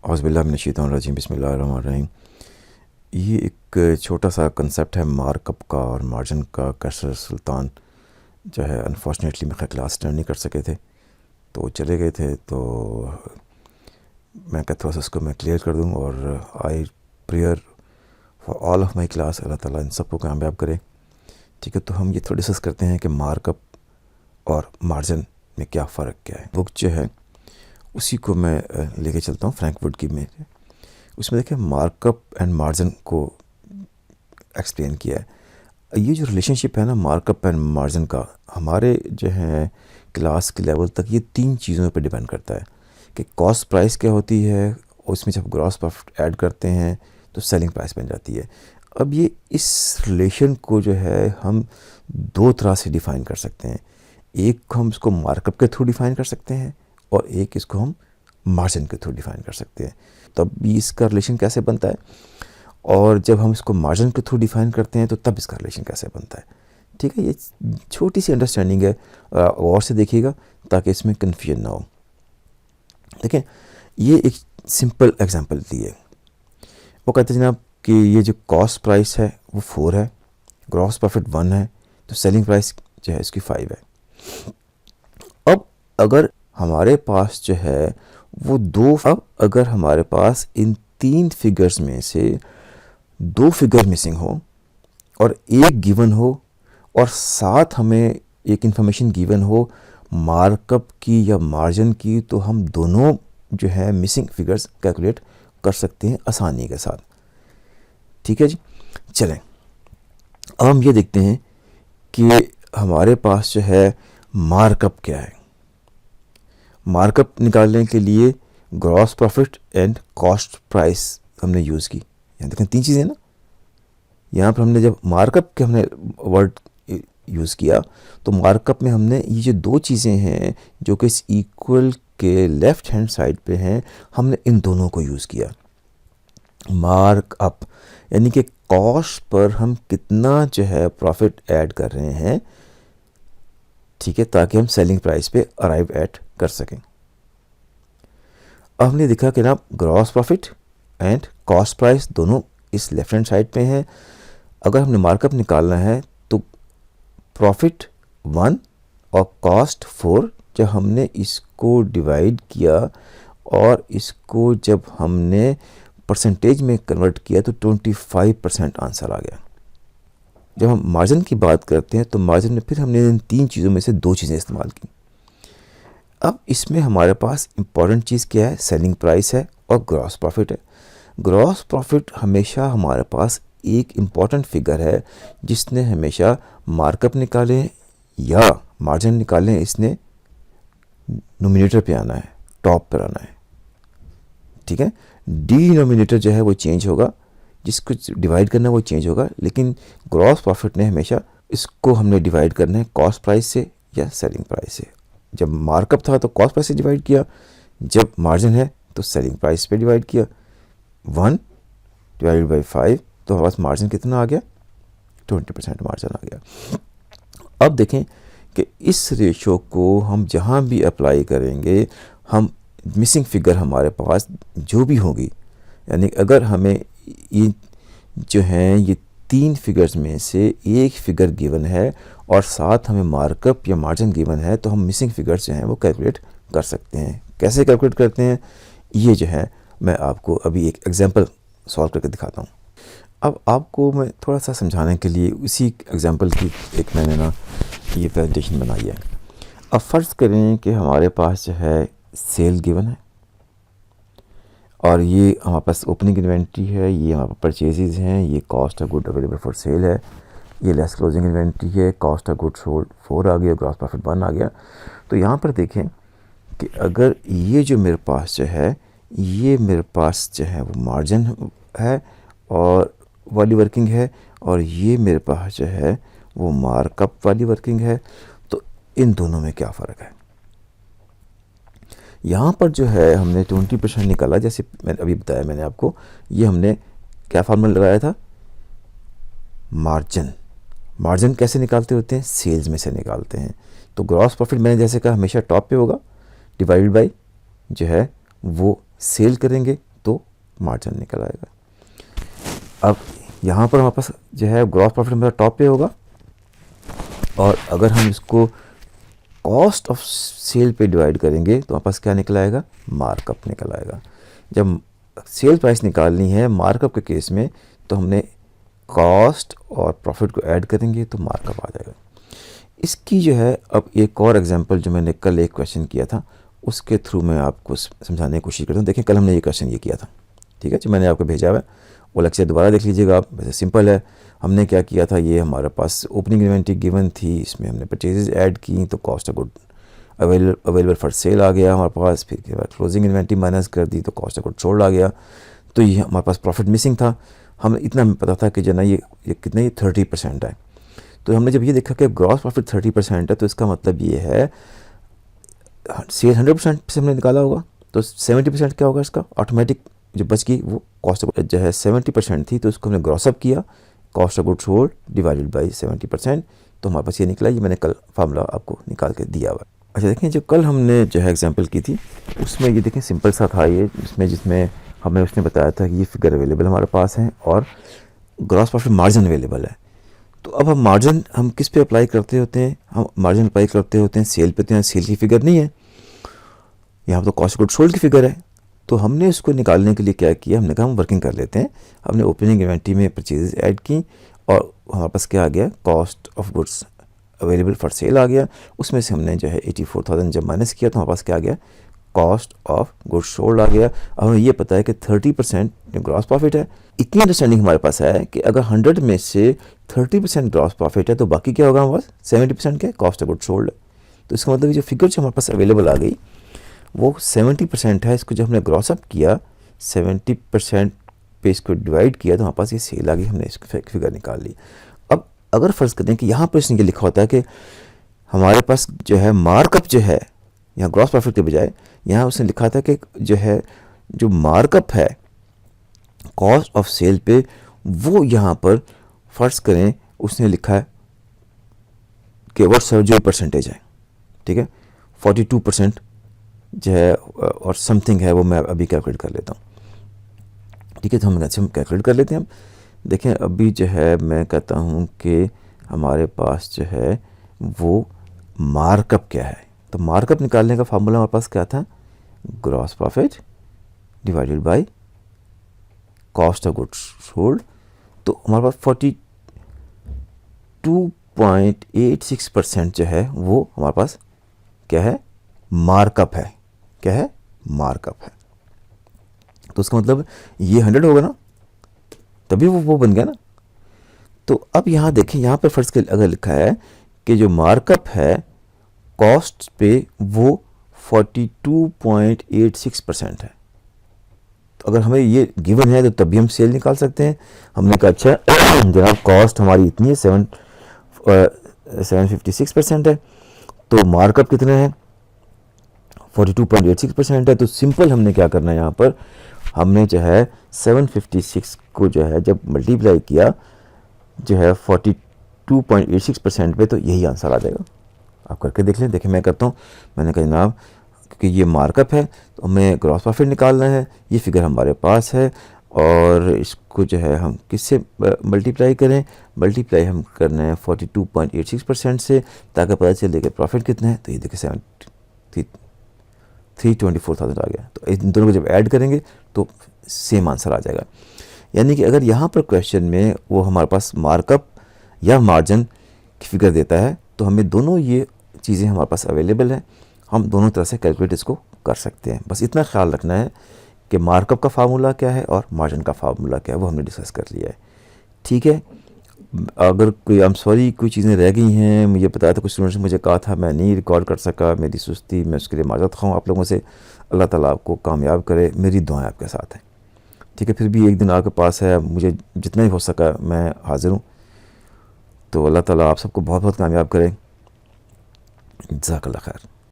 औज़ुबिल्लाहि मिनश्शैतानिर्रजीम बिस्मिल्लाहिर्रहमानिर्रहीम। ये एक छोटा सा कंसेप्ट है मार्कअप का और मार्जिन का। कैसर सुल्तान जो है अनफॉर्चुनेटली मेरे क्लास अटेंड नहीं कर सके थे, तो चले गए थे। तो मैं क्या थोड़ा सा उसको मैं क्लियर कर दूँ। और I prayer for all of my class, Allah Taala इन सबको कामयाब करे। ठीक है, तो हम ये थोड़ा डिस्कस करते हैं कि मार्कअप और मार्जिन में क्या फ़र्क क्या है। बुक जो है उसी को मैं लेके चलता हूँ, फ्रैंकवुड की में। उसमें देखिए मार्कअप एंड मार्जिन को एक्सप्लेन किया है। ये जो रिलेशनशिप है ना मार्कअप एंड मार्जिन का, हमारे जो है क्लास के लेवल तक ये तीन चीज़ों पर डिपेंड करता है कि कॉस्ट प्राइस क्या होती है, उसमें जब ग्रॉस प्रॉफिट ऐड करते हैं तो सेलिंग प्राइस बन जाती है। अब ये इस रिलेशन को जो है हम दो तरह से डिफ़ाइन कर सकते हैं। एक हम इसको मार्कअप के थ्रू डिफ़ाइन कर सकते हैं और एक इसको हम मार्जिन के थ्रू डिफ़ाइन कर सकते हैं। तब भी इसका रिलेशन कैसे बनता है, और जब हम इसको मार्जिन के थ्रू डिफ़ाइन करते हैं तो तब इसका रिलेशन कैसे बनता है। ठीक है, ये छोटी सी अंडरस्टैंडिंग है, और से देखिएगा ताकि इसमें कन्फ्यूजन ना हो। देखिए ये एक सिंपल एग्जांपल दी है। वो कहते हैं जनाब कि ये जो कॉस्ट प्राइस है वो 4 है, ग्रॉस प्रॉफिट 1 है, तो सेलिंग प्राइस जो है इसकी 5 है। अब अगर हमारे पास जो है वो अगर हमारे पास इन तीन फिगर्स में से 2 फिगर मिसिंग हो और एक गिवन हो और साथ हमें एक इंफॉर्मेशन गिवन हो मार्कअप की या मार्जिन की, तो हम दोनों जो है मिसिंग फिगर्स कैलकुलेट कर सकते हैं आसानी के साथ। ठीक है जी, चलें अब हम ये देखते हैं कि हमारे पास जो है मार्कअप क्या है। मार्कअप निकालने के लिए gross profit and cost price हमने यूज़ की। यहाँ देखें तीन चीज़ें ना, यहाँ पर हमने जब मार्कअप के हमने वर्ड यूज़ किया तो मार्कअप में हमने ये जो दो चीज़ें हैं जो कि इस इक्वल के लेफ़्ट हैंड साइड पे हैं, हमने इन दोनों को यूज़ किया। मार्कअप यानी कि कॉस्ट पर हम कितना जो है प्रॉफिट ऐड कर रहे हैं, ठीक है, ताकि हम सेलिंग प्राइस पे अराइव ऐड कर सकें। अब हमने देखा कि ना gross profit and cost price दोनों इस लेफ्ट हैंड साइड पे हैं। अगर हमने मार्कअप निकालना है तो प्रॉफिट 1 और कॉस्ट 4, जब हमने इसको डिवाइड किया और इसको जब हमने परसेंटेज में कन्वर्ट किया तो 25% आंसर आ गया। जब हम मार्जिन की बात करते हैं तो मार्जिन में फिर हमने इन तीन चीज़ों में से 2 चीज़ें इस्तेमाल की। अब इसमें हमारे पास इम्पॉर्टेंट चीज़ क्या है, सेलिंग प्राइस है और ग्रॉस प्रॉफिट है। ग्रॉस प्रॉफिट हमेशा हमारे पास एक इम्पॉर्टेंट फिगर है जिसने हमेशा मार्कअप निकालें या मार्जिन निकालें, इसने नोमिनेटर पे आना है, टॉप पर आना है। ठीक है, डिनोमिनेटर जो है वो चेंज होगा, जिसको डिवाइड करना है वो चेंज होगा, लेकिन ग्रॉस प्रॉफिट ने हमेशा इसको हमने डिवाइड करना है कॉस्ट प्राइस से या सेलिंग प्राइस से। जब मार्कअप था तो कॉस्ट प्राइस से डिवाइड किया, जब मार्जिन है तो सेलिंग प्राइस पे डिवाइड किया। 1 डिवाइडेड बाई 5 तो हमारे पास मार्जिन कितना आ गया, 20% मार्जिन आ गया। अब देखें कि इस रेशो को हम जहाँ भी अप्लाई करेंगे, हम मिसिंग फिगर हमारे पास जो भी होगी, यानी अगर हमें ये जो हैं ये 3 फिगर्स में से एक फिगर गिवन है और साथ हमें मार्कअप या मार्जिन गिवन है, तो हम मिसिंग फिगर्स जो हैं वो कैलकुलेट कर सकते हैं। कैसे कैलकुलेट करते हैं, ये जो है मैं आपको अभी एक एग्जांपल सॉल्व करके दिखाता हूँ। अब आपको मैं थोड़ा सा समझाने के लिए उसी एग्जांपल की एक मैंने ना ये प्रेजेंटेशन बनाई है। अब फ़र्ज़ करें कि हमारे पास जो है सेल गिवन है और ये हमारे पास ओपनिंग इन्वेंट्री है, ये हमारे पास परचेजेज हैं, ये cost of good available for cell है, ये लेस क्लोजिंग इन्वेंट्री है, कॉस्ट ऑफ गुड सोल्ड 4 आ गया, ग्रॉस प्रॉफिट 1 आ गया। तो यहाँ पर देखें कि अगर ये जो मेरे पास जो है ये मेरे पास जो है वो मार्जिन है और वाली वर्किंग है, और ये मेरे पास जो है वो मार्कअप वाली वर्किंग है, तो इन दोनों में क्या फ़र्क है। यहाँ पर जो है हमने 20% निकाला, जैसे मैंने अभी बताया मैंने आपको, ये हमने क्या फार्मूला लगाया था, मार्जिन कैसे निकालते होते हैं, सेल्स में से निकालते हैं। तो ग्रॉस प्रॉफिट मैंने जैसे कहा हमेशा टॉप पे होगा, डिवाइडेड बाई जो है वो सेल करेंगे मार्जिन निकल आएगा। अब यहाँ पर हमारे पास जो है ग्रॉस प्रॉफिट हमारा टॉप पे होगा, और अगर हम इसको कॉस्ट ऑफ सेल पे डिवाइड करेंगे तो हमारे पास क्या निकल आएगा, मार्कअप निकल आएगा। जब सेल प्राइस निकालनी है मार्कअप के केस में तो हमने कॉस्ट और प्रॉफिट को ऐड करेंगे तो मार्कअप आ जाएगा। इसकी जो है अब एक और एग्जांपल जो मैंने कल एक क्वेश्चन किया था उसके थ्रू मैं आपको समझाने की कोशिश करता हूँ। देखें कल हमने ये क्वेश्चन ये किया था, ठीक है, जो मैंने आपको भेजा है वो लेक्चर दोबारा देख लीजिएगा आप। वैसे सिंपल है, हमने क्या किया था, ये हमारे पास ओपनिंग इन्वेंट्री गिवन थी, इसमें हमने परचेजेज ऐड की तो cost of good available for sale आ गया हमारे पास, फिर के बाद क्लोजिंग इन्वेंट्री माइनस कर दी तो कॉस्ट ऑफ गुड सोल्ड आ गया। तो ये हमारे पास प्रॉफिट मिसिंग था, हमें इतना पता था कि जो ना ये कितने 30% है। तो हमने जब ये देखा कि ग्रॉस प्रॉफिट 30% है तो इसका मतलब ये है सेल 100% से हमने निकाला होगा तो 70% क्या होगा इसका ऑटोमेटिक जो बच गई वो कॉस्ट ऑफ जो है 70% थी तो उसको हमने ग्रॉस अप किया, cost of good sold divided by 70%, तो हमारे पास ये निकला। ये मैंने कल फार्मूला आपको निकाल के दिया हुआ। अच्छा देखें, जो कल हमने जो है एग्जांपल की थी उसमें ये देखें सिंपल सा था ये, जिसमें हमें उसने बताया था कि ये फिगर अवेलेबल हमारे पास है और ग्रॉस प्रॉफिट मार्जिन अवेलेबल है। तो अब हम मार्जिन हम किस पे अप्लाई करते होते हैं, हम मार्जिन अप्लाई करते होते हैं सेल पे, तो यहाँ सेल की फिगर नहीं है, यहाँ तो कॉस्ट ऑफ गुड सोल्ड की फिगर है। तो हमने उसको निकालने के लिए क्या किया, हमने कहा हम वर्किंग कर लेते हैं। हमने ओपनिंग इन्वेंट्री में परचेजेस ऐड की और हमारे पास क्या आ गया, cost of goods available for sale आ गया। उसमें से हमने जो है 84,000 जब माइनस किया तो हमारे पास क्या आ गया, कॉस्ट ऑफ गुड्स सोल्ड आ गया। अब हमें ये पता है कि 30% जो ग्रॉस प्रॉफिट है, इतनी अंडरस्टैंडिंग हमारे पास है कि अगर 100 में से 30% ग्रॉस प्रॉफिट है तो बाकी क्या होगा हमारे पास 70% क्या, कॉस्ट ऑफ गुड्स सोल्ड है। तो इसका मतलब जो फिगर जो हमारे पास अवेलेबल आ गई वो 70% है। इसको जब हमने ग्रॉस अप किया 70% पे इसको डिवाइड किया तो हमारे पास ये सेल आ गई, हमने इसकी फिगर निकाल ली। अब अगर फ़र्ज़ करें कि यहाँ पर इसने ये लिखा होता है कि हमारे पास जो है मार्कअप जो है यहाँ ग्रॉस प्रॉफिट के बजाय यहाँ उसने लिखा था कि जो है जो मार्कअप है कॉस्ट ऑफ सेल पे, वो यहाँ पर फ़र्ज़ करें उसने लिखा है कि व्हाट्स जो परसेंटेज है, ठीक है, 42% जो है और समथिंग है, वो मैं अभी कैलकुलेट कर लेता हूँ, ठीक है। तो हम कैलकुलेट कर लेते हैं। हम देखें अभी जो है मैं कहता हूँ कि हमारे पास जो है वो मार्कअप क्या है, तो मार्कअप निकालने का फार्मूला हमारे पास क्या था, gross profit divided by cost of goods sold. तो हमारे पास 42.86% जो है वो हमारे पास क्या है, मार्कअप है। क्या है, मार्कअप है। तो उसका मतलब ये 100 होगा ना, तभी वो बन गया ना। तो अब यहाँ देखें, यहाँ पर फर्स्ट अगर लिखा है कि जो मार्कअप है कॉस्ट पे वो 42.86% है, तो अगर हमें ये गिवन है तो तभी हम सेल निकाल सकते हैं। हमने कहा अच्छा जनाब कॉस्ट हमारी इतनी है 756% है, तो मार्कअप कितने हैं 42.86% है। तो सिंपल हमने क्या करना है, यहाँ पर हमने जो है 756 को जो है जब मल्टीप्लाई किया जो है 42.86% पे, तो यही आंसर आ जाएगा। आप करके देख लें। देखिए मैं करता हूँ, मैंने कहा जनाब क्योंकि ये मार्कअप है तो हमें ग्रॉस प्रॉफिट निकालना है, ये फिगर हमारे पास है और इसको जो है हम किससे मल्टीप्लाई करें, मल्टीप्लाई हम करना है 42.86% से, ताकि पता चले कि प्रॉफिट कितना है। तो ये देखिए 324,000 आ गया। तो इन दोनों को जब ऐड करेंगे तो सेम आंसर आ जाएगा। यानी कि अगर यहाँ पर क्वेश्चन में वो हमारे पास मार्कअप या मार्जिन की फिगर देता है तो हमें दोनों ये चीज़ें हमारे पास अवेलेबल हैं, हम दोनों तरह से कैलकुलेट इसको कर सकते हैं। बस इतना ख्याल रखना है कि मार्कअप का फार्मूला क्या है और मार्जिन का फार्मूला क्या है, वो हमने डिस्कस कर लिया है, ठीक है। अगर कोई कोई चीज़ें रह गई हैं, मुझे बताया था कुछ स्टूडेंट्स ने मुझे कहा था मैं नहीं रिकॉर्ड कर सका, मेरी सुस्ती, मैं उसके लिए माजरत खाऊँ आप लोगों से। अल्लाह ताला आपको कामयाब करे, मेरी दुआएं आपके साथ हैं, ठीक है। फिर भी एक दिन आपके पास है, मुझे जितना ही हो सका मैं हाज़िर हूँ। तो अल्लाह ताला आप सबको बहुत बहुत कामयाब करे। जज़ाकल्लाह खैर।